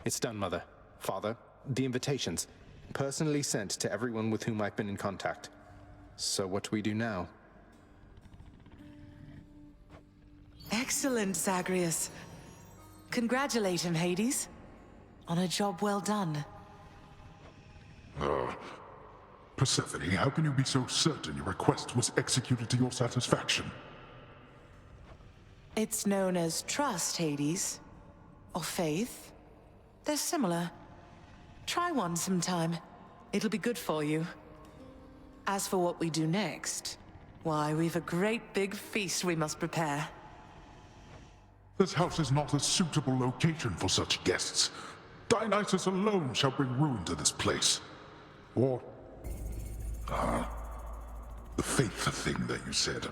It's done, Mother. Father, the invitations. Personally sent to everyone with whom I've been in contact. So what do we do now? Excellent, Zagreus. Congratulate him, Hades. On a job well done. Persephone, how can you be so certain your request was executed to your satisfaction? It's known as trust, Hades. Or faith. They're similar. Try one sometime. It'll be good for you. As for what we do next, why, we've a great big feast we must prepare. This house is not a suitable location for such guests. Dionysus alone shall bring ruin to this place. Or... the faith thing that you said.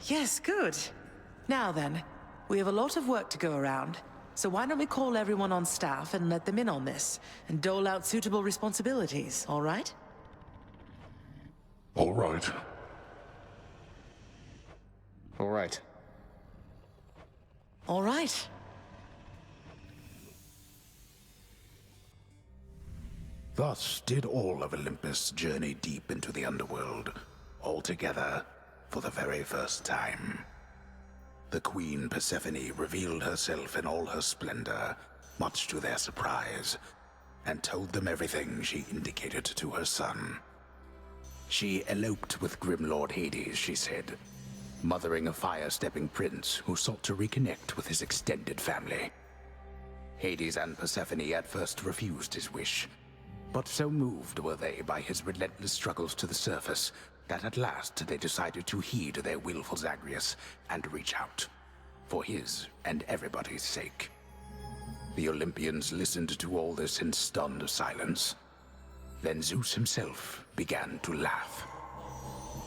Yes, good. Now then, we have a lot of work to go around, so why don't we call everyone on staff and let them in on this, and dole out suitable responsibilities, all right? All right. All right. All right. Thus did all of Olympus journey deep into the underworld, all together for the very first time. The Queen Persephone revealed herself in all her splendor, much to their surprise, and told them everything she indicated to her son. She eloped with Grim Lord Hades, she said, mothering a fire-stepping prince who sought to reconnect with his extended family. Hades and Persephone at first refused his wish, but so moved were they by his relentless struggles to the surface that at last they decided to heed their willful Zagreus and reach out, for his and everybody's sake. The Olympians listened to all this in stunned silence. Then Zeus himself began to laugh.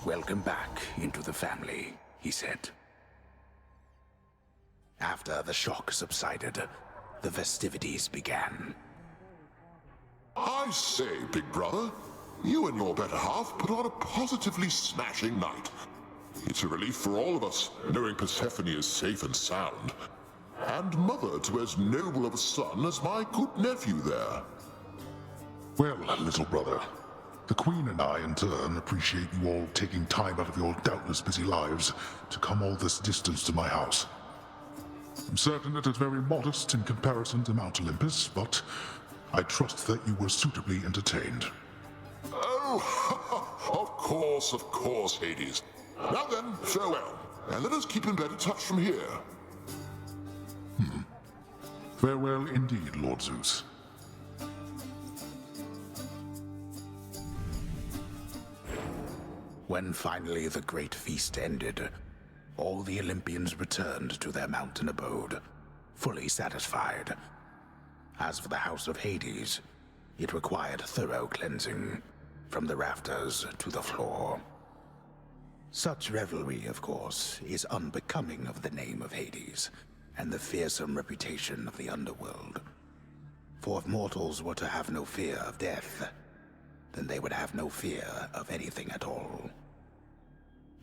"Welcome back into the family," he said. After the shock subsided, the festivities began. I say, big brother, you and your better half put on a positively smashing night. It's a relief for all of us, knowing Persephone is safe and sound. And mother to as noble of a son as my good nephew there. Well, little brother, the Queen and I, in turn, appreciate you all taking time out of your doubtless busy lives to come all this distance to my house. I'm certain it is very modest in comparison to Mount Olympus, but I trust that you were suitably entertained. Oh, of course, Hades. Now then, farewell, and let us keep in better touch from here. Farewell indeed, Lord Zeus. When finally the great feast ended, all the Olympians returned to their mountain abode, fully satisfied. As for the house of Hades, it required thorough cleansing, from the rafters to the floor. Such revelry, of course, is unbecoming of the name of Hades, and the fearsome reputation of the underworld. For if mortals were to have no fear of death, then they would have no fear of anything at all.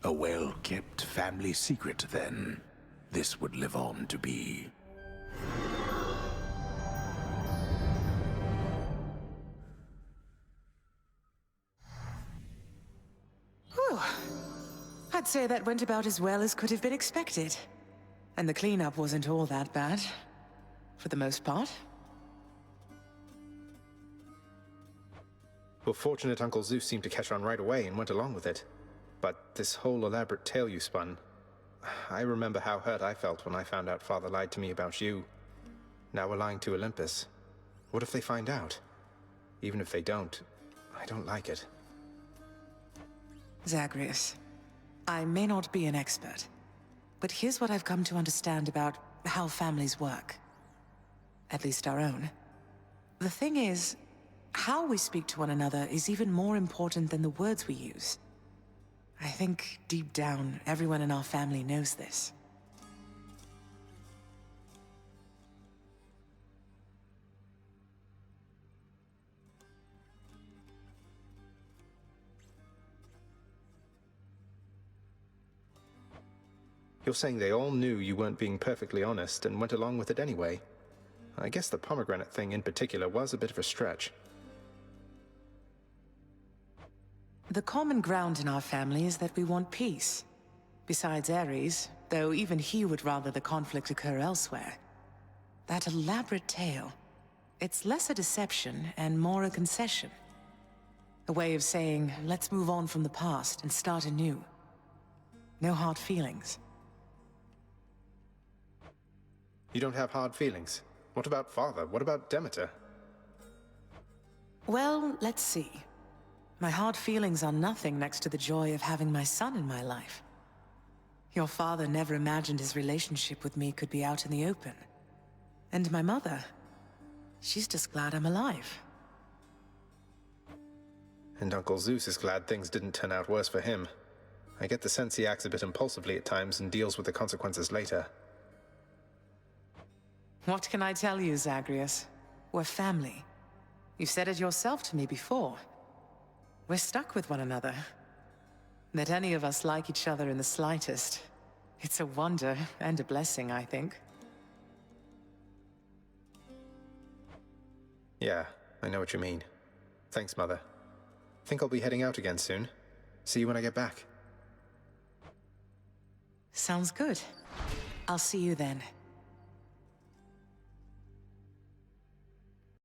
A well-kept family secret, then, this would live on to be. Whew. I'd say that went about as well as could have been expected. And the cleanup wasn't all that bad. For the most part. Well, fortunate Uncle Zeus seemed to catch on right away and went along with it. But this whole elaborate tale you spun... I remember how hurt I felt when I found out Father lied to me about you. Now we're lying to Olympus. What if they find out? Even if they don't, I don't like it. Zagreus, I may not be an expert, but here's what I've come to understand about how families work. At least our own. The thing is, how we speak to one another is even more important than the words we use. I think, deep down, everyone in our family knows this. You're saying they all knew you weren't being perfectly honest and went along with it anyway? I guess the pomegranate thing in particular was a bit of a stretch. The common ground in our family is that we want peace. Besides Ares, though even he would rather the conflict occur elsewhere. That elaborate tale, it's less a deception and more a concession. A way of saying, let's move on from the past and start anew. No hard feelings. You don't have hard feelings? What about Father? What about Demeter? Well, let's see. My hard feelings are nothing next to the joy of having my son in my life. Your father never imagined his relationship with me could be out in the open. And my mother, she's just glad I'm alive. And Uncle Zeus is glad things didn't turn out worse for him. I get the sense he acts a bit impulsively at times and deals with the consequences later. What can I tell you, Zagreus? We're family. You've said it yourself to me before. We're stuck with one another. That any of us like each other in the slightest, it's a wonder and a blessing, I think. Yeah, I know what you mean. Thanks, Mother. Think I'll be heading out again soon. See you when I get back. Sounds good. I'll see you then.